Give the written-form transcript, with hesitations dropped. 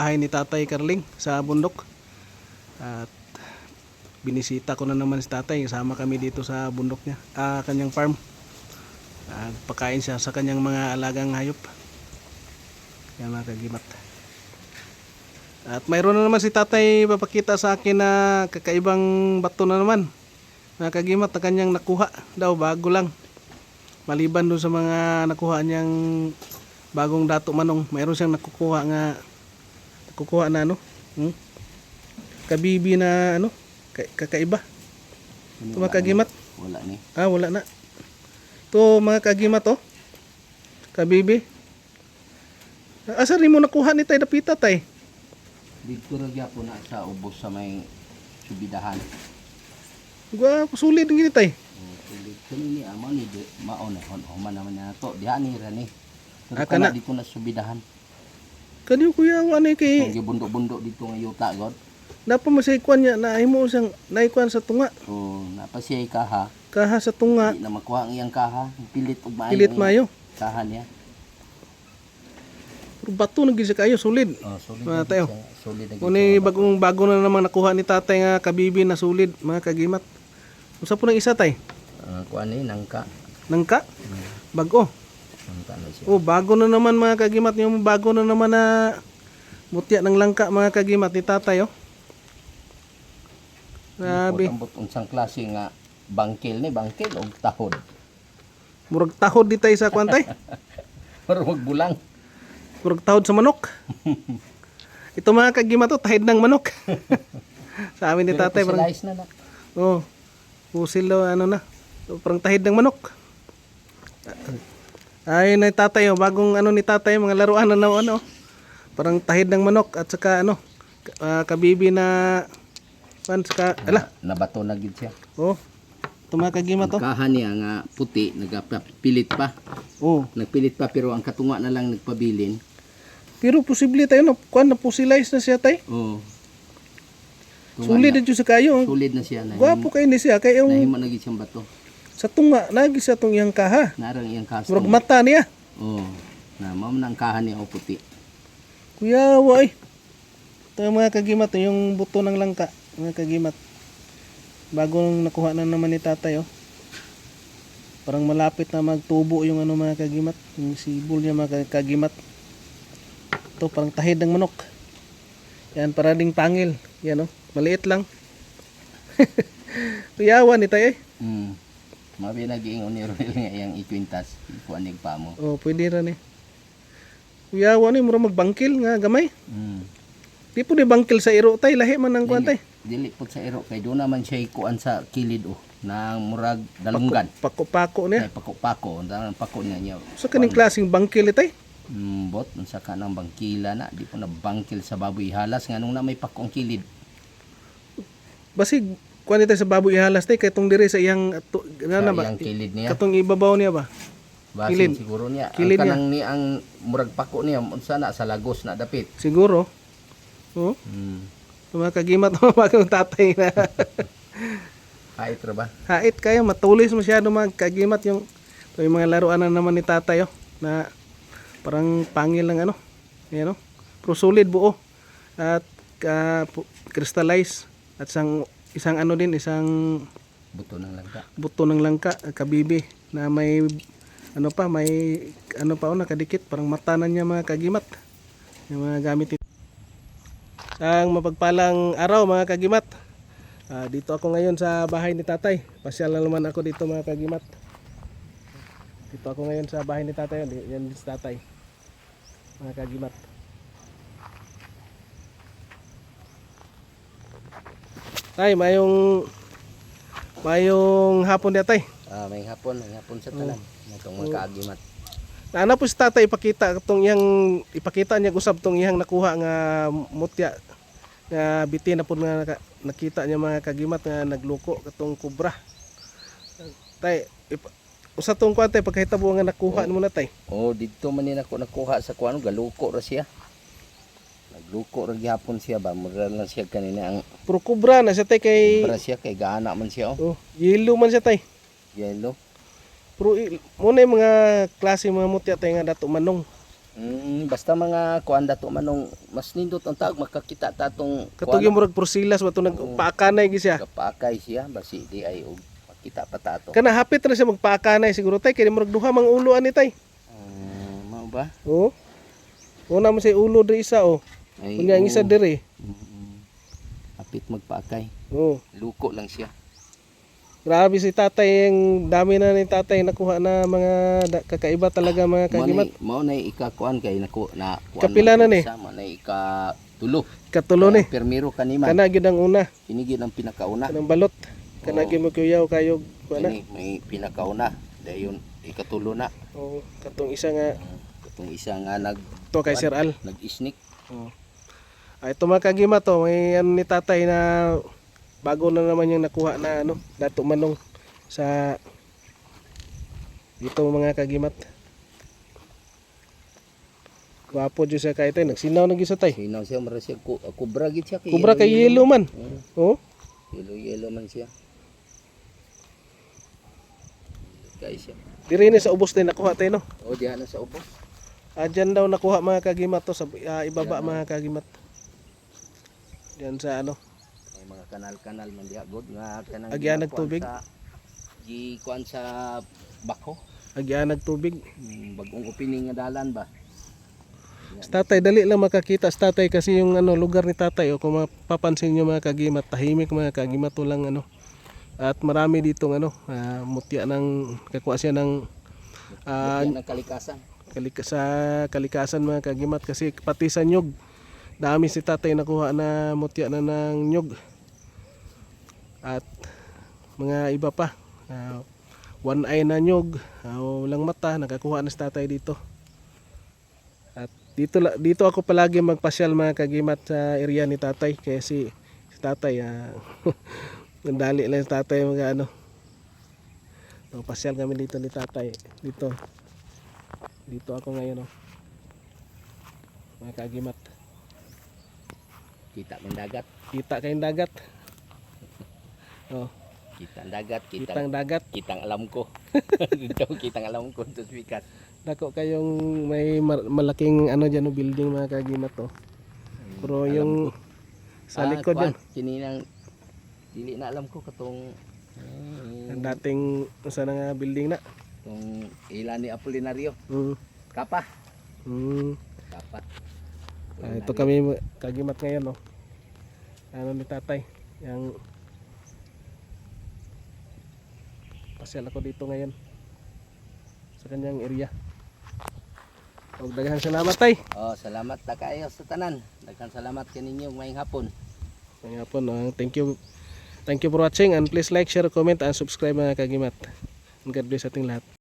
bahay ni Tatay Carling sa bundok. At binisita ko na naman si Tatay, kasama kami dito sa bundok niya, kanyang farm. Pagkain siya sa kanyang mga alagang hayop. Yan mga kagimat. At mayroon na naman si Tatay papakita sa akin na kakaibang bato na naman. Mga kagimat na kanyang nakuha daw, bago lang. Maliban doon sa mga nakuha niyang bagong dato manong, mayroon siyang nakukuha na ano, kabibi na ano, kakaiba. Ito mga kagimat. Wala ni. Wala na. Ito mga kagimat oh. Kabibi. Asa rin mo nakuha ni Tay dapita Tay? Dito ra gyapon na sa ubos sa may subidahan. Gua sulit ngini Tay. Sulit kini ni amo ni maon human naman na to. Diha ni ra ni. Kana dito na subidahan. Kaniyo kuya ano kay Gibundok-bundok dito nga yuta god. Dapat masaykuan niya na himo siyang naikuan sa tunga. Napasiyay kaha. Kaha sa tunga. Di na makuha ang iyang kaha. Pilit ug maayo. Pilit mayo. Kaha niya. Pero bato na gisa kayo solid. Solid. Tayo. Solid na. Kuni bago na naman nakuha ni Tatay nga kabibi na solid mga kagimat. Usa po ng isa Tay? Kuan ni nangka. Nangka? Bago. Nangka na siya. Bago na naman mga kagimat, yung bago na naman na mutya ng langka mga kagimat ni Tatay oh. Grabe. Ambot unsang klase nga bangkil og tahod. Murag tahod di Tay sa kwantay. Pero magbulang. Murag tahod sa manok. Ito mga kagimat to, tahid ng manok. Sa amin ni Tatay parang slice na. pusil ano na. Parang tahid ng manok. Ay na Tatay oh, bagong ano ni Tatay, mga laruan na ano. Parang tahid ng manok at saka ano, kabibi na saka Nabato na gid siya. Ito mga kagimat to. Kaha niya nga puti, nagpilit pa. Nagpilit pa pero ang katunga na lang nagpabilin. Pero posible tayo no, kuan na pusilize na siya Tay. Sulid din sa kayo. Sulid na siya na. Gwapo kayo ni siya kay yung nahimo na gid siyang bato. sa tunga lagi sa tong iyang kaha. Narang iyang kaha. Murag mata niya. Na mao man ang kaha niya o puti. Kuya way. Ito mga kagimat yung buto ng langka, mga kagimat. Bagong nakuha na naman ni Tatay oh. Parang malapit na magtubo yung ano mga kagimat, yung sibol niya mga kagimat. Ito parang tahid ng manok. Yan para ding pangil. Yan oh, maliit lang. Kuyawan ni Tay eh. Mabi nag-iingon ni Roel nga iyang ikwintas, ikuanig pa mo. Pwede ra ni. Kuyawan ni mura magbangkil nga gamay. Di po ni bangkil sa iro Tay, lahi man ang kuan Tay. Dili po sa iro kay do naman siya ikuan sa kilid nang murag dalunggan. Pako-pako niya. Pako-pako, ang pako niya. Sa kaning klaseng bangkil ni Tay? Bot unsa ka nang bangkila na, di po na bangkil sa baboy halas nganong na may pako ang kilid. Basig kuan ni Tay sa baboy ihalas Tay kay tong diri sa iyang Iyang kilid niya. Katong ibabaw niya ba? Basin Kilid. siguro niya. Kilid Ang kanang ni ang murag pako niya unsa na sa lagos na dapit. Siguro. Mga kagimat mo bagong Tatay na. Hait ra ba? Hait kayo, matulis masyado mga kagimat yung mga laruan na naman ni Tatay oh, na parang pangil ng ano. Ayan oh. Pero solid buo. At crystallize at isang ano din, isang Buto ng langka. buto ng langka, kabibi na may ano pa, may ano pa nakadikit, parang mata na niya mga kagimat. Yung mga gamit. Ang mapagpalang araw mga kagimat. Dito ako ngayon sa bahay ni Tatay. Pasyal na naman ako dito mga kagimat. Dito ako ngayon sa bahay ni Tatay. Yan si Tatay. Mga kagimat. Tay, mayong hapon niya Tay. May hapon sa tanan. Natong mga kaagimat. Ana po si Tatay ipakita niya usab tong iyang nakuha nga mutya nga bitin na po nga nakita niya mga kagimat nga nagluko katong kubra. Tay, usa tong kuan Tay pagkahitabo nga nakuha mo na Tay. Dito man ni nako nakuha sa kuan galuko ra siya. Nagluko ra gyapon siya ba, mura lang siya kanina ang Puro kubra na siya Tay kay kubra siya kay gaana man siya yellow man siya Tay. Yellow. Pero muna yung mga klase mga mutya Tay nga dato manong. Basta mga kuan dato manong mas nindot ang tawag makakita tatong Katong yung murag porsilas bato nagpaakanay gi siya. kapakay siya basi di ay og makita pa tato. Kana hapit na siya magpaakanay siguro tay kay murag duha mang ulo ani tay. Mao ba? Oo. Una mo say ulo diri isa oh. Ay, Kunya ang isa diri. Hapit magpaakay. Oo. Luko lang siya. Grabe si tatay, ang dami na ni tatay nakuha na mga kakaiba talaga mga kagimat. Mao na ikakuan kay nako na kuan Kapila na ni? Mao na ikatulo. Katulo ni. Permiro kaniman. Kana gyud ang una, Kini gyud ang pinakauna. kanang balot. Kana gyud mo kuyaw kayog kuana. Kini may pinakauna. Dayon ikatulo na. Oo, katong isa nga Katong isa nga to kay Sir Al. nag-isnik. Oo. Ay ito mga kagimat to, may ano ni tatay na bago na naman yung nakuha na ano, dato manong sa dito mga kagimat. Gwapo jud siya kay tay, nagsinaw na gyud sa tay. Sinaw siya mara siya kubra gid siya kay Kubra kay yellow man. Oh. Yellow man siya. Kay siya. Diri ni sa ubos din nakuha tay no. O diha na sa ubos. Diyan daw nakuha mga kagimat to sa ibaba mga kagimat. Diyan sa ano, May mga kanal-kanal man diha god nga kanang Agyan ginakuan nagtubig? Gi kuan sa bako. agyanag tubig. Bagong opening nga dalan ba. Sa tatay dali lang makakita sa tatay kasi yung ano lugar ni tatay o kung mapapansin niyo mga kagimat, tahimik mga kagimat lang ano. At marami ditong ano, mutya ng kakuha siya ng Yan ang kalikasan. sa kalikasan mga kagimat kasi pati sa nyug. Dami si tatay nakuha na mutya na ng nyug. At mga iba pa. One eye na nyug, walang mata, nakakuha na si tatay dito. At dito ako palagi magpasyal mga kagimat sa area ni tatay kasi si tatay ang dali lang si tatay mga ano. Pasyal kami dito ni tatay dito ako ngayon mga kagimat. Kita man dagat. Kita kayong dagat. Kita ang dagat, Kitang dagat. kitang alam ko. Dito kitang alam ko sa bikas. Dako kayong may malaking ano dyan building mga kagimat to. Pero yung sa likod yan, Kininang dili na alam ko katong ang dating sa nga building na. tong ilan ni Apolinario. Mm. Kapa. Mm. Kapa. Ito kami kagimat ngayon no. Ano ni tatay, yang pasyal ako dito ngayon sa kanyang area. Og daghan salamat tay. Salamat ta kayo sa tanan. Daghan salamat kaninyo mayong hapon. Ngayong hapon, thank you. Thank you for watching and please like, share, comment and subscribe mga kagimat. And God bless ating lahat.